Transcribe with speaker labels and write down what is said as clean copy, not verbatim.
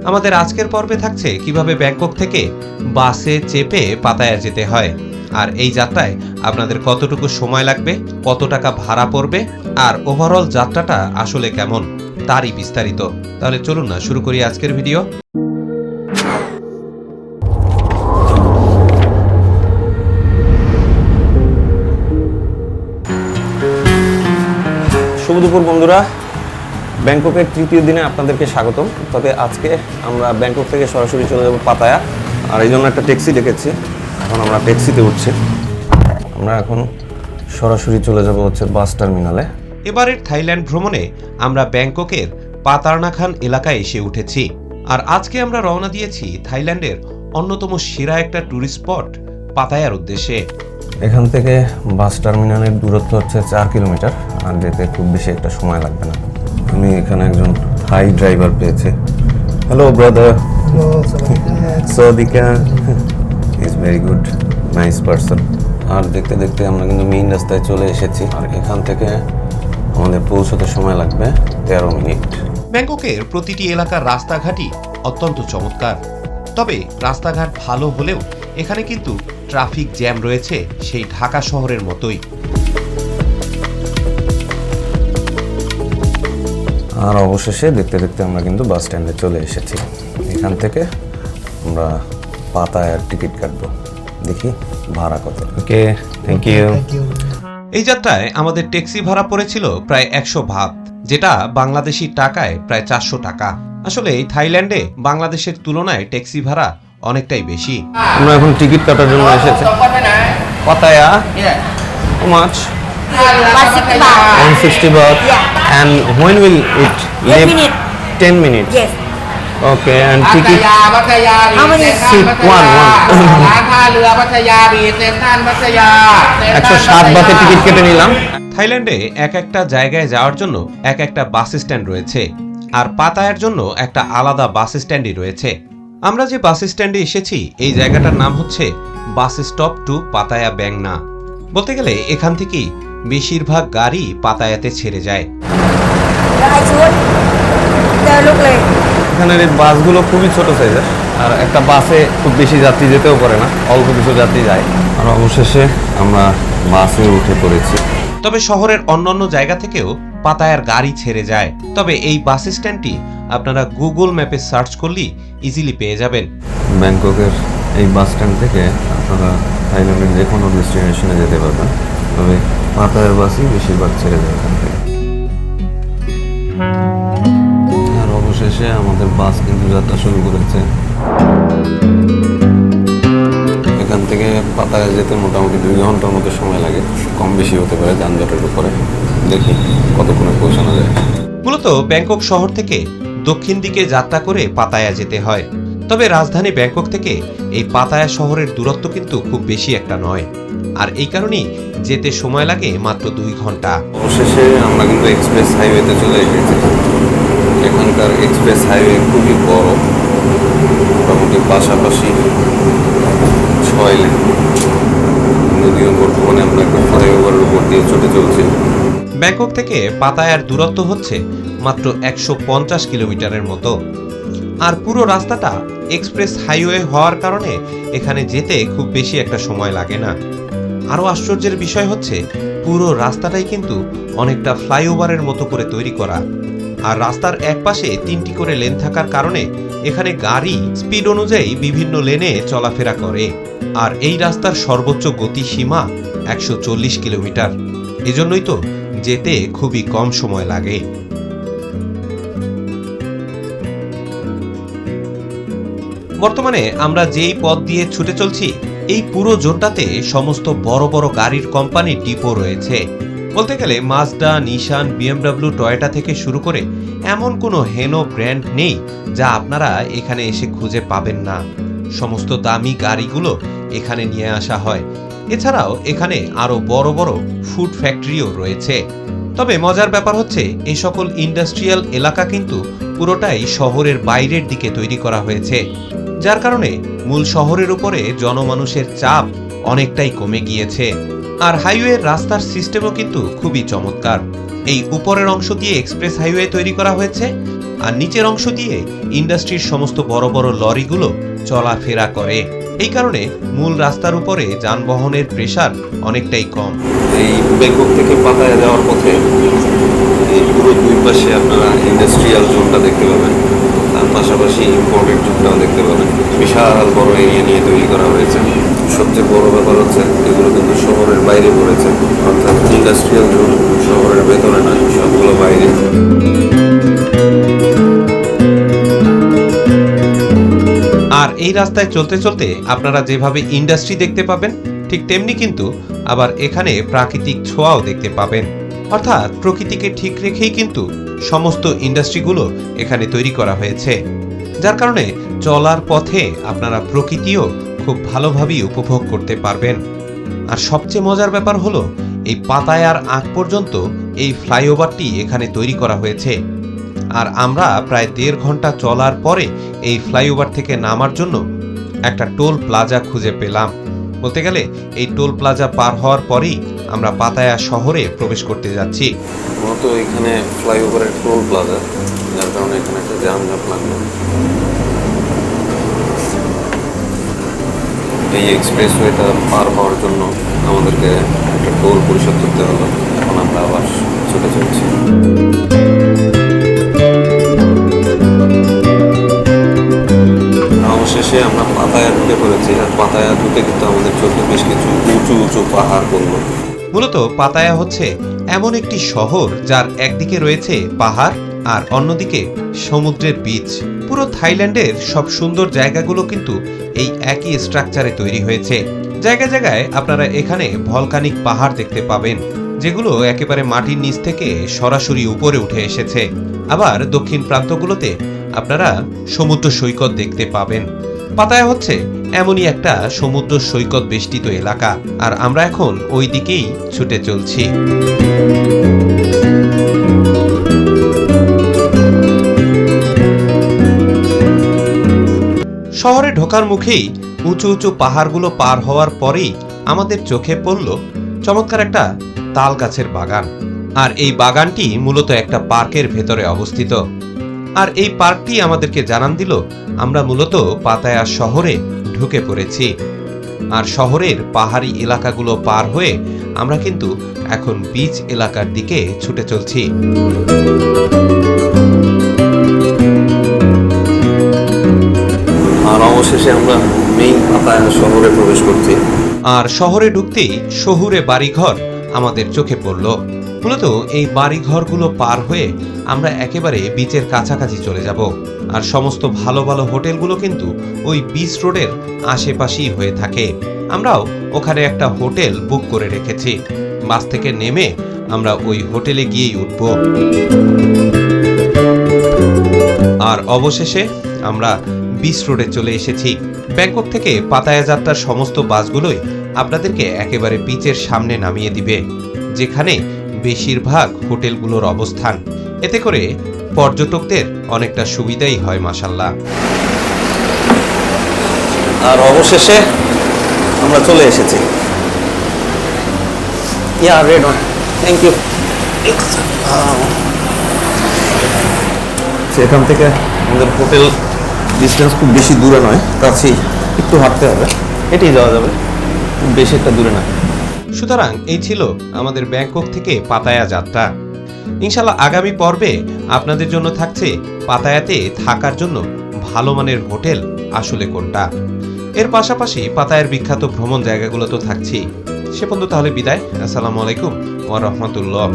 Speaker 1: আমাদের আজকের পর্বে থাকছে কিভাবে ব্যাংকক থেকে বাসে চেপে পাতায়া যেতে হয়, আর এই যাত্রায় আপনাদের কতটুকু সময় লাগবে, কত টাকা ভাড়া পড়বে, আর ওভারঅল যাত্রাটা আসলে কেমন তারই বিস্তারিত। তাহলে চলুন না শুরু করি আজকের ভিডিও।
Speaker 2: শুভ দুপুর বন্ধুরা, ব্যাংককের তৃতীয় দিনে আপনাদেরকে স্বাগতম। তবে আজকে আমরা ব্যাংকক থেকে সরাসরি চলে যাব পাতায়া, আর এই জন্য একটা ট্যাক্সি ডেকেছি। এখন আমরা ট্যাক্সিতে উঠছি। আমরা এখন সরাসরি চলে যাব বাস টার্মিনালে।
Speaker 1: এবারের থাইল্যান্ড ভ্রমণে আমরা ব্যাংককের পাতারনাখান এলাকায় এসে উঠেছি, আর আজকে আমরা রওনা দিয়েছি থাইল্যান্ডের অন্যতম সেরা একটা ট্যুরিস্ট স্পট পাতায়ার উদ্দেশ্যে।
Speaker 2: এখান থেকে বাস টার্মিনালের দূরত্ব 4 কিলোমিটার, আর যেতে খুব বেশি একটা সময় লাগবে না। আমি এখানে একজন থাই ড্রাইভার পেয়েছি। Hello brother. Sadika is very good, nice person. আর দেখতে দেখতে আমরা কিন্তু মেইন রাস্তায় চলে এসেছি, আর এখান থেকে আমাদের পৌঁছতে সময় লাগবে 13 মিনিট।
Speaker 1: ব্যাংককের প্রতিটি এলাকার রাস্তাঘাটই অত্যন্ত চমৎকার, তবে রাস্তাঘাট ভালো হলেও এখানে কিন্তু ট্রাফিক জ্যাম রয়েছে সেই ঢাকা শহরের মতোই।
Speaker 2: আর অবশেষে দেখতে দেখতে আমরা কিন্তু বাস স্ট্যান্ডে চলে এসেছি। এখান থেকে আমরা পাতায়ার টিকিট কাটবো, দেখি ভাড়া কত। ওকে, থ্যাংক ইউ।
Speaker 1: এই যাত্রায় আমাদের ট্যাক্সি ভাড়া পড়েছিল প্রায় 100 বাত, যেটা বাংলাদেশি টাকায় প্রায় 400 টাকা। আসলে এই থাইল্যান্ডে বাংলাদেশের তুলনায় ট্যাক্সি ভাড়া অনেকটাই বেশি।
Speaker 2: আমরা এখন টিকিট কাটার জন্য এসেছি Pattaya. How much? 160 baht. And when will it leave? 10 minutes.
Speaker 3: Yes.
Speaker 2: Okay, and ticket.
Speaker 3: How many?
Speaker 2: Seat one. 107 বাতে টিকিট কেটে নিলাম।
Speaker 1: থাইল্যান্ডে এক একটা জায়গায় যাওয়ার জন্য এক একটা বাস স্ট্যান্ড রয়েছে, আর পাতায়ার জন্য একটা আলাদা বাস স্ট্যান্ডই রয়েছে। আমরা যে বাস স্ট্যান্ডে এসেছি এই জায়গাটার নাম হচ্ছে বাস স্টপ টু পাতায়া ব্যাংনা। বলতে গেলে এখান থেকেই বেশিরভাগ গাড়ি পাতায়াতে ছেড়ে যায়।
Speaker 2: এখানের এই বাসগুলো খুবই ছোট সাইজের, আর একটা বাসে খুব বেশি যাত্রী যেতেও পারে না, অল্প কিছু যাত্রী যায়। আর অবশেষে আমরা বাসে উঠে পড়েছি।
Speaker 1: তবে শহরের অন্যান্য জায়গা থেকেও পাতায়ার গাড়ি ছেড়ে যায়, তবে এই বাস স্ট্যান্ডটি আপনারা গুগল ম্যাপে সার্চ করলেই ইজিলি পেয়ে যাবেন।
Speaker 2: ব্যাংককের এই বাস স্ট্যান্ড থেকে আপনারা থাইল্যান্ডের যে কোনো ডেস্টিনেশনে যেতে পারবেন, তবে পাতায়ার বাসই বেশিরভাগ ছেড়ে যায় এখান থেকে। আর অবশেষে আমাদের বাস কিন্তু যাত্রা শুরু করেছে। এখান থেকে পাতায়া যেতে মোটামুটি 2 ঘন্টার মতো সময় লাগে, কম বেশি হতে পারে যানজটের উপরে। দেখি কতক্ষণে পৌঁছানো যায়।
Speaker 1: মূলত ব্যাংকক শহর থেকে দক্ষিণ দিকে যাত্রা করে পাতায়া যেতে হয়, তবে রাজধানী ব্যাংকক থেকে এই পাতায়া শহরের দূরত্ব কিন্তু খুব বেশি একটা নয়, আর এই কারণেই যেতে সময় লাগে মাত্র 2 ঘন্টা।
Speaker 2: অবশেষে আমরা কিন্তু এক্সপ্রেস হাইওয়েতে চলে এসেছি। এখানকার এক্সপ্রেস হাইওয়ে খুবই বড়, মোটামুটি পাশাপাশি 6 লেন। যদিও বর্তমানে আমরা একটা ফ্লাইওভারের উপর দিয়ে ছুটে চলছি।
Speaker 1: ব্যাংকক থেকে পাতায়ার দূরত্ব হচ্ছে মাত্র 150 কিলোমিটারের মতো, আর পুরো রাস্তাটা এক্সপ্রেস হাইওয়ে হওয়ার কারণে এখানে যেতে খুব বেশি একটা সময় লাগে না। আরও আশ্চর্যের বিষয় হচ্ছে পুরো রাস্তাটাই কিন্তু অনেকটা ফ্লাইওভারের মতো করে তৈরি করা, আর রাস্তার এক পাশে 3টি করে লেন থাকার কারণে এখানে গাড়ি স্পিড অনুযায়ী বিভিন্ন লেনে চলাফেরা করে, আর এই রাস্তার সর্বোচ্চ গতি সীমা 140 কিলোমিটার। এজন্যই তো যেতে খুবই কম সময় লাগে। বর্তমানে আমরা যেই পথ দিয়ে ছুটে চলছি এই পুরো জোনটাতে সমস্ত বড় বড় গাড়ির কোম্পানির ডিপো রয়েছে। বলতে গেলে মাজদা, নিশান, বিএমডব্লিউ, টয়োটা থেকে শুরু করে এমন কোনো হেনো ব্র্যান্ড নেই যা আপনারা এখানে এসে খুঁজে পাবেন না। সমস্ত দামি গাড়িগুলো এখানে নিয়ে আসা হয়। এছাড়াও এখানে আরো বড় বড় ফুড ফ্যাক্টরিও রয়েছে। তবে মজার ব্যাপার হচ্ছে এই সকল ইন্ডাস্ট্রিয়াল এলাকা কিন্তু পুরোটাই শহরের বাইরের দিকে তৈরি করা হয়েছে, যার কারণে মূল শহরের উপরে জনমানুষের চাপ অনেকটাই কমে গিয়েছে। আর হাইওয়ের রাস্তার সিস্টেমও কিন্তু খুবই চমৎকার। এই উপরের অংশ দিয়ে এক্সপ্রেস হাইওয়ে তৈরি করা হয়েছে, আর নিচের অংশ দিয়ে ইন্ডাস্ট্রির সমস্ত বড় বড় লরিগুলো চলাফেরা করে। এই কারণে মূল রাস্তার উপরে যানবাহনের প্রেসার অনেকটাই কম।
Speaker 2: এই ব্যাংকক থেকে পাতায়া যাওয়ার পথে এই পুরো দুই পাশে আপনারা ইন্ডাস্ট্রিয়াল জোনটা দেখতে পাবেন, তার পাশাপাশি ইম্পোর্টেড জোনটাও দেখতে পাবেন। বিশাল বড় এরিয়া নিয়ে তৈরি করা হয়েছে। সবচেয়ে বড় ব্যাপার হচ্ছে এগুলো কিন্তু শহরের বাইরে পড়েছে, অর্থাৎ ইন্ডাস্ট্রিয়াল জোন শহরের ভেতরে নয়, সবগুলো বাইরে।
Speaker 1: আর এই রাস্তায় চলতে চলতে আপনারা যেভাবে ইন্ডাস্ট্রি দেখতে পাবেন, ঠিক তেমনি কিন্তু আবার এখানে প্রাকৃতিক ছোঁয়াও দেখতে পাবেন। অর্থাৎ প্রকৃতিকে ঠিক রেখেই কিন্তু সমস্ত ইন্ডাস্ট্রিগুলো এখানে তৈরি করা হয়েছে, যার কারণে চলার পথে আপনারা প্রকৃতিও খুব ভালোভাবেই উপভোগ করতে পারবেন। আর সবচেয়ে মজার ব্যাপার হলো এই পাতায়ার আগ পর্যন্ত এই ফ্লাইওভারটি এখানে তৈরি করা হয়েছে। আর আমরা প্রায় 1.5 ঘন্টা চলার পরে এই ফ্লাইওভার থেকে নামার জন্য একটা টোল প্লাজা খুঁজে পেলাম। বলতে গেলে এই টোল প্লাজা পার হওয়ার পরেই আমরা পাতায়া শহরে প্রবেশ করতে যাচ্ছি।
Speaker 2: মূলত এখানে ফ্লাইওভারের টোল প্লাজা, যার কারণে এখানে একটা যানজট লাগলো। এই এক্সপ্রেসওয়েটা পার হওয়ার জন্য আমাদেরকে একটা টোল পরিশোধ করতে হলো। এখন আমরা আবার ছুটে চলছি। অবশেষে আমরা পাতায়া ঢুকে পড়েছি। আর পাতায়া ঢুকে কিন্তু আমাদের চোখে বেশ কিছু উঁচু উঁচু পাহাড় পড়লো।
Speaker 1: মূলত পাতায়া হচ্ছে এমন একটি শহর যার একদিকে রয়েছে পাহাড় আর অন্যদিকে সমুদ্রের বীচ। পুরো থাইল্যান্ডের সব সুন্দর জায়গাগুলো কিন্তু এই একই স্ট্রাকচারে তৈরি হয়েছে। জায়গায় জায়গায় আপনারা এখানে ভলকানিক পাহাড় দেখতে পাবেন, যেগুলো একেবারে মাটির নিচ থেকে সরাসরি উপরে উঠে এসেছে। আবার দক্ষিণ প্রান্তগুলোতে আপনারা সমুদ্র সৈকত দেখতে পাবেন। পাতায়া হচ্ছে এমনই একটা সমুদ্র সৈকত বেষ্টিত এলাকা, আর আমরা এখন ওই দিকেই ছুটে চলছি। শহরে ঢোকার মুখেই উঁচু উঁচু পাহাড়গুলো পার হওয়ার পরেই আমাদের চোখে পড়ল চমৎকার একটা তাল গাছের বাগান। আর এই বাগানটি মূলত একটা পার্কের ভেতরে অবস্থিত। আর এই পার্কটি আমাদেরকে জানান দিল আমরা মূলত পাতায়া শহরে ঢুকে পড়েছি। আর শহরের পাহাড়ি এলাকাগুলো পার হয়ে আমরা কিন্তু এখন বিচ এলাকার দিকে ছুটে চলছি।
Speaker 2: আর অবশেষে আমরা মেইন পাতায়া শহরে প্রবেশ করছি।
Speaker 1: আর শহরে ঢুকতেই শহুরে বাড়িঘর আমাদের চোখে পড়ল। মূলত এই বাড়িঘরগুলো পার হয়ে আমরা একেবারে বিচের কাছাকাছি চলে যাব। আর সমস্ত ভালো ভালো হোটেলগুলো কিন্তু ওই বিচ রোডের আশেপাশেই হয়ে থাকে। আমরাও ওখানে একটা হোটেল বুক করে রেখেছি। বাস থেকে নেমে আমরা ওই হোটেলে গিয়েই উঠব। আর অবশেষে আমরা বিচ রোডে চলে এসেছি। ব্যাংকক থেকে পাতায়া যাত্রার সমস্ত বাসগুলোই আপনাদেরকে একেবারে বিচের সামনে নামিয়ে দিবে, যেখানে বেশিরভাগ হোটেলগুলোর অবস্থান। এতে করে পর্যটকদের অনেকটা সুবিধাই হয় মাশাআল্লাহ।
Speaker 2: আর অবশেষে আমরা চলে এসেছি। রেড অন, থ্যাংক ইউ। সেখান থেকে আমাদের হোটেল ডিস্টেন্স খুব বেশি দূরে নয়, কাছেই, একটু হাঁটতে হবে, হেঁটেই যাওয়া যাবে, খুব বেশি একটা দূরে না।
Speaker 1: সুতরাং এই ছিল আমাদের ব্যাংকক থেকে পাতায়া যাত্রা। ইনশাআল্লাহ আগামী পর্বে আপনাদের জন্য থাকছে পাতায়াতে থাকার জন্য ভালো মানের হোটেল আসলে কোনটা। এর পাশাপাশি পাতায়ার বিখ্যাত ভ্রমণ জায়গাগুলো তো থাকছেই। সে পর্যন্ত তাহলে বিদায়। আসসালামু আলাইকুম ওয়া রাহমাতুল্লাহ।